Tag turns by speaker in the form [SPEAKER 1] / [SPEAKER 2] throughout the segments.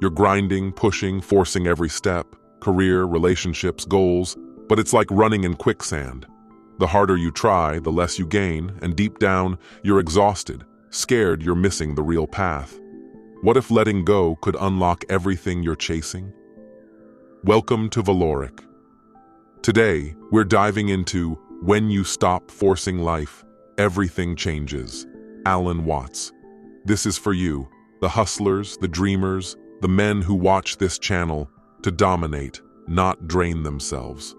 [SPEAKER 1] You're grinding, pushing, forcing every step, career, relationships, goals, but it's like running in quicksand. The harder you try, the less you gain, and deep down, you're exhausted, scared you're missing the real path. What if letting go could unlock everything you're chasing? Welcome to Valoric. Today, we're diving into When You Stop Forcing Life, Everything Changes. Alan Watts. This is for you, the hustlers, the dreamers, the men who watch this channel to dominate, not drain themselves.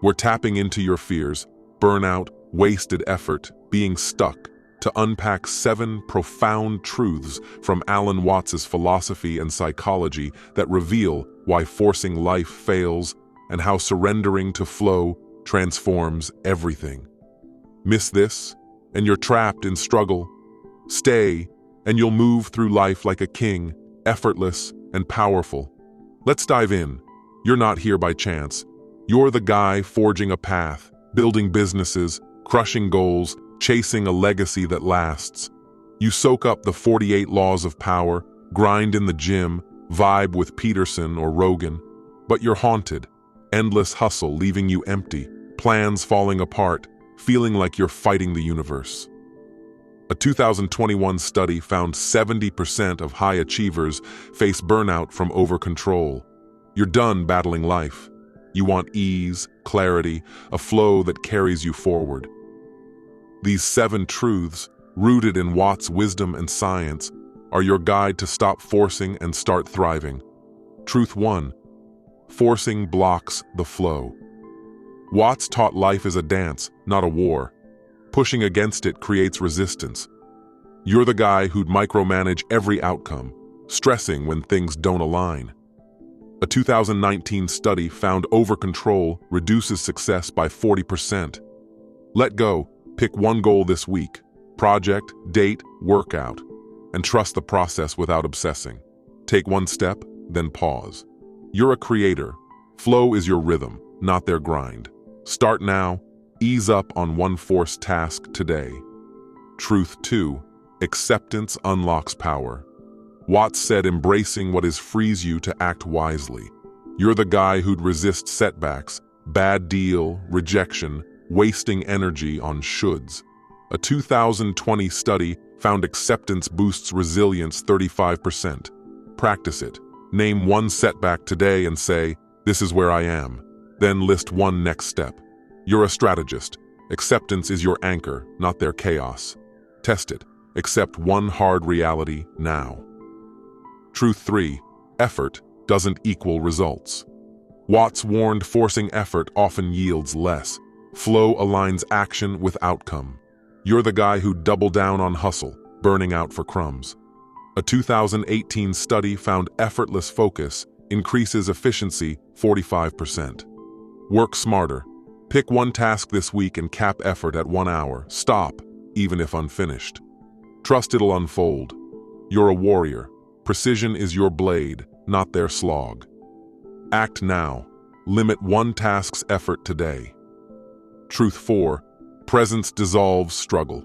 [SPEAKER 1] We're tapping into your fears, burnout, wasted effort, being stuck, to unpack 7 profound truths from Alan Watts's philosophy and psychology that reveal why forcing life fails and how surrendering to flow transforms everything. Miss this, and you're trapped in struggle. Stay, and you'll move through life like a king, effortless and powerful. Let's dive in. You're not here by chance. You're the guy forging a path, building businesses, crushing goals, chasing a legacy that lasts. You soak up the 48 laws of power, grind in the gym, vibe with Peterson or Rogan, but you're haunted. Endless hustle leaving you empty, plans falling apart, feeling like you're fighting the universe. A 2021 study found 70% of high achievers face burnout from over-control. You're done battling life. You want ease, clarity, a flow that carries you forward. These 7 truths, rooted in Watts' wisdom and science, are your guide to stop forcing and start thriving. Truth 1. Forcing blocks the flow. Watts taught life is a dance, not a war. Pushing against it creates resistance. You're the guy who'd micromanage every outcome, stressing when things don't align. A 2019 study found over-control reduces success by 40%. Let go. Pick one goal this week, project, date, workout, and trust the process without obsessing. Take one step, then pause. You're a creator. Flow is your rhythm, not their grind. Start now, ease up on one forced task today. Truth 2. Acceptance unlocks power. Watts said embracing what is frees you to act wisely. You're the guy who'd resist setbacks, bad deal, rejection, wasting energy on shoulds. A 2020 study found acceptance boosts resilience 35%. Practice it. Name one setback today and say, "This is where I am." Then list one next step. You're a strategist. Acceptance is your anchor, not their chaos. Test it. Accept one hard reality now. Truth 3. Effort doesn't equal results. Watts warned forcing effort often yields less. Flow aligns action with outcome. You're the guy who doubled down on hustle, burning out for crumbs. A 2018 study found effortless focus increases efficiency 45%. Work smarter. Pick one task this week and cap effort at 1 hour. Stop, even if unfinished. Trust it'll unfold. You're a warrior. Precision is your blade, not their slog. Act now. Limit one task's effort today. Truth 4. Presence dissolves struggle.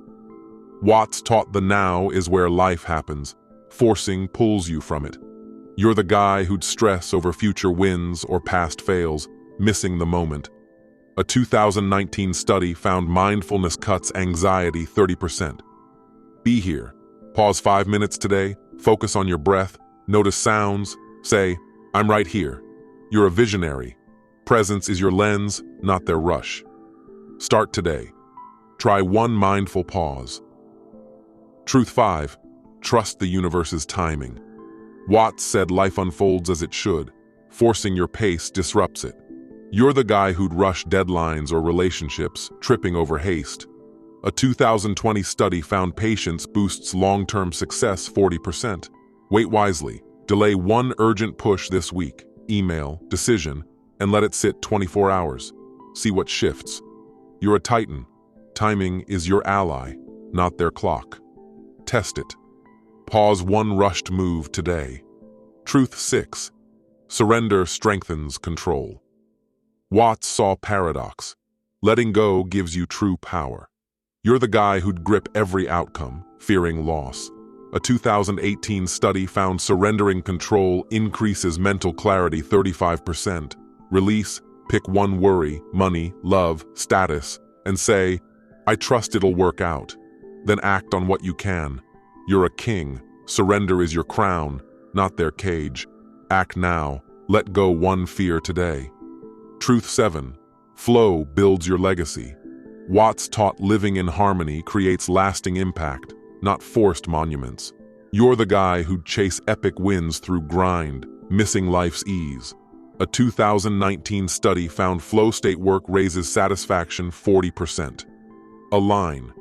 [SPEAKER 1] Watts taught the now is where life happens. Forcing pulls you from it. You're the guy who'd stress over future wins or past fails, missing the moment. A 2019 study found mindfulness cuts anxiety 30%. Be here. Pause 5 minutes today, focus on your breath, notice sounds, say, "I'm right here." You're a visionary. Presence is your lens, not their rush. Start today. Try one mindful pause. Truth 5. Trust the universe's timing. Watts said life unfolds as it should. Forcing your pace disrupts it. You're the guy who'd rush deadlines or relationships, tripping over haste. A 2020 study found patience boosts long-term success 40%. Wait wisely. Delay one urgent push this week, email, decision, and let it sit 24 hours. See what shifts. You're a titan. Timing is your ally, not their clock. Test it. Pause one rushed move today. Truth 6. Surrender strengthens control. Watts saw paradox. Letting go gives you true power. You're the guy who'd grip every outcome, fearing loss. A 2018 study found surrendering control increases mental clarity 35%. Release, pick one worry, money, love, status, and say, "I trust it'll work out." Then act on what you can. You're a king. Surrender is your crown, not their cage. Act now. Let go one fear today. Truth 7. Flow builds your legacy. Watts taught living in harmony creates lasting impact, not forced monuments. You're the guy who'd chase epic wins through grind, missing life's ease. A 2019 study found flow state work raises satisfaction 40%. Align.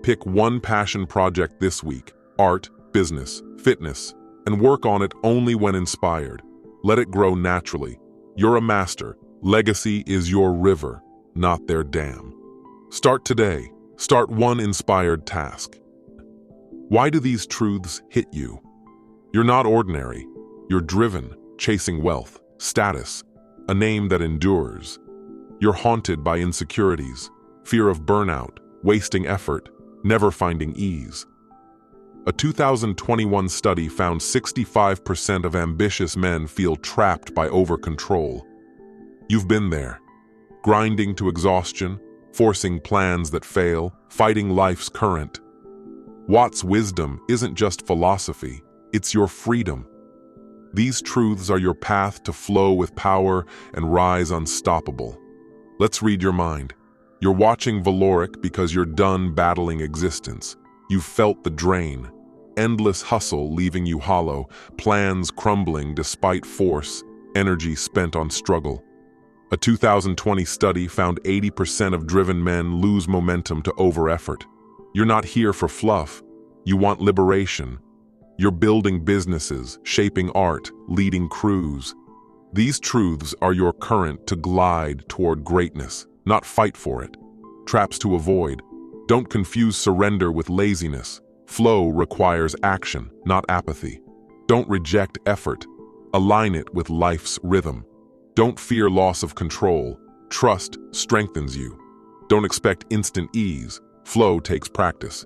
[SPEAKER 1] Pick one passion project this week, art, business, fitness, and work on it only when inspired. Let it grow naturally. You're a master. Legacy is your river, not their dam. Start today. Start one inspired task. Why do these truths hit you? You're not ordinary. You're driven, chasing wealth, status, a name that endures. You're haunted by insecurities, fear of burnout, wasting effort, never finding ease. A 2021 study found 65% of ambitious men feel trapped by over-control. You've been there, grinding to exhaustion, forcing plans that fail, fighting life's current. Watts' wisdom isn't just philosophy, it's your freedom. These truths are your path to flow with power and rise unstoppable. Let's read your mind. You're watching Valoric because you're done battling existence. You've felt the drain, endless hustle leaving you hollow, plans crumbling despite force, energy spent on struggle. A 2020 study found 80% of driven men lose momentum to over-effort. You're not here for fluff. You want liberation. You're building businesses, shaping art, leading crews. These truths are your current to glide toward greatness, not fight for it. Traps to avoid. Don't confuse surrender with laziness. Flow requires action, not apathy. Don't reject effort. Align it with life's rhythm. Don't fear loss of control. Trust strengthens you. Don't expect instant ease. Flow takes practice.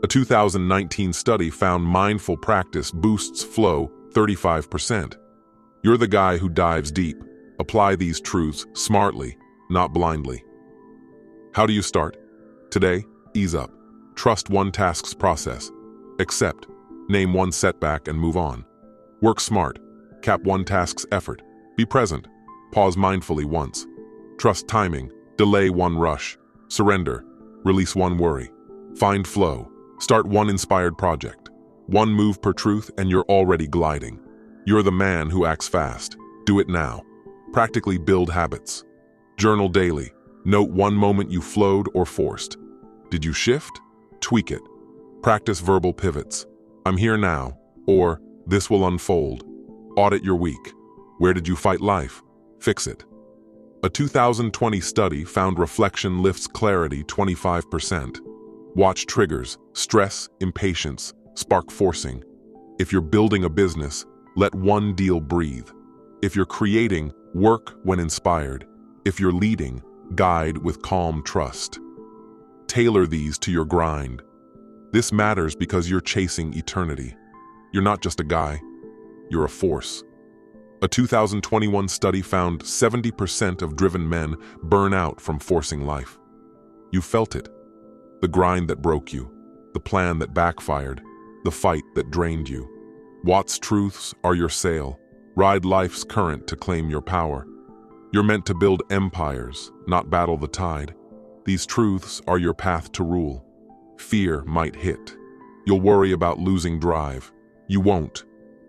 [SPEAKER 1] A 2019 study found mindful practice boosts flow 35%. You're the guy who dives deep. Apply these truths smartly, not blindly. How do you start? Today, ease up. Trust one task's process. Accept. Name one setback and move on. Work smart. Cap one task's effort. Be present. Pause mindfully once. Trust timing. Delay one rush. Surrender. Release one worry. Find flow. Start one inspired project. One move per truth and you're already gliding. You're the man who acts fast. Do it now. Practically build habits. Journal daily. Note one moment you flowed or forced. Did you shift? Tweak it. Practice verbal pivots. I'm here now, or this will unfold. Audit your week. Where did you fight life? Fix it. A 2020 study found reflection lifts clarity 25%. Watch triggers, stress, impatience, spark forcing. If you're building a business, let one deal breathe. If you're creating, work when inspired. If you're leading, guide with calm trust. Tailor these to your grind. This matters because you're chasing eternity. You're not just a guy, you're a force. A 2021 study found 70% of driven men burn out from forcing life. You felt it. The grind that broke you, the plan that backfired, the fight that drained you. Watts' truths are your sail. Ride life's current to claim your power. You're meant to build empires, not battle the tide. These truths are your path to rule. Fear might hit. You'll worry about losing drive. You won't.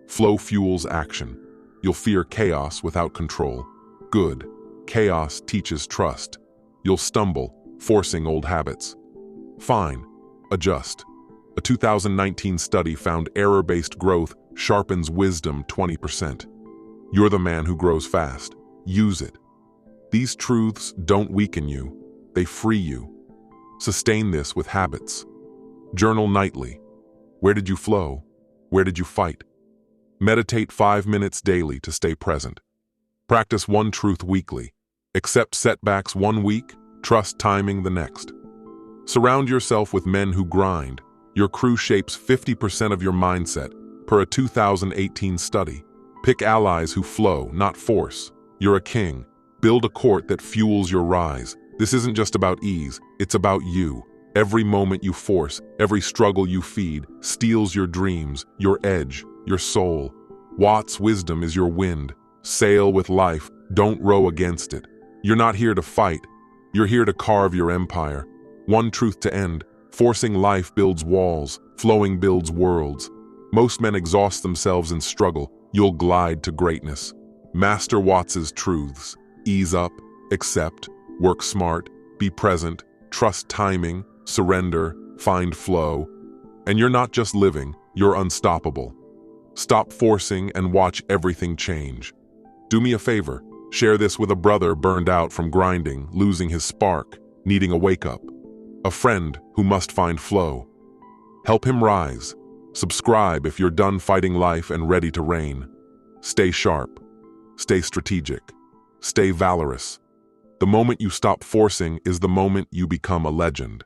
[SPEAKER 1] Flow fuels action. You'll fear chaos without control. Good. Chaos teaches trust. You'll stumble, forcing old habits. Fine. Adjust. A 2019 study found error-based growth sharpens wisdom 20%. You're the man who grows fast. Use it. These truths don't weaken you. They free you. Sustain this with habits. Journal nightly. Where did you flow? Where did you fight? Meditate 5 minutes daily to stay present. Practice one truth weekly. Accept setbacks one week, trust timing the next. Surround yourself with men who grind. Your crew shapes 50% of your mindset, per a 2018 study. Pick allies who flow, not force. You're a king. Build a court that fuels your rise. This isn't just about ease, it's about you. Every moment you force, every struggle you feed, steals your dreams, your edge, your soul. Watt's wisdom is your wind. Sail with life, don't row against it. You're not here to fight. You're here to carve your empire. One truth to end: forcing life builds walls, flowing builds worlds. Most men exhaust themselves in struggle. You'll glide to greatness. Master Watts's truths: ease up, accept, work smart, be present, trust timing, surrender, find flow. And you're not just living, you're unstoppable. Stop forcing and watch everything change. Do me a favor, share this with a brother burned out from grinding, losing his spark, needing a wake-up. A friend who must find flow. Help him rise. Subscribe if you're done fighting life and ready to reign. Stay sharp. Stay strategic. Stay valorous. The moment you stop forcing is the moment you become a legend.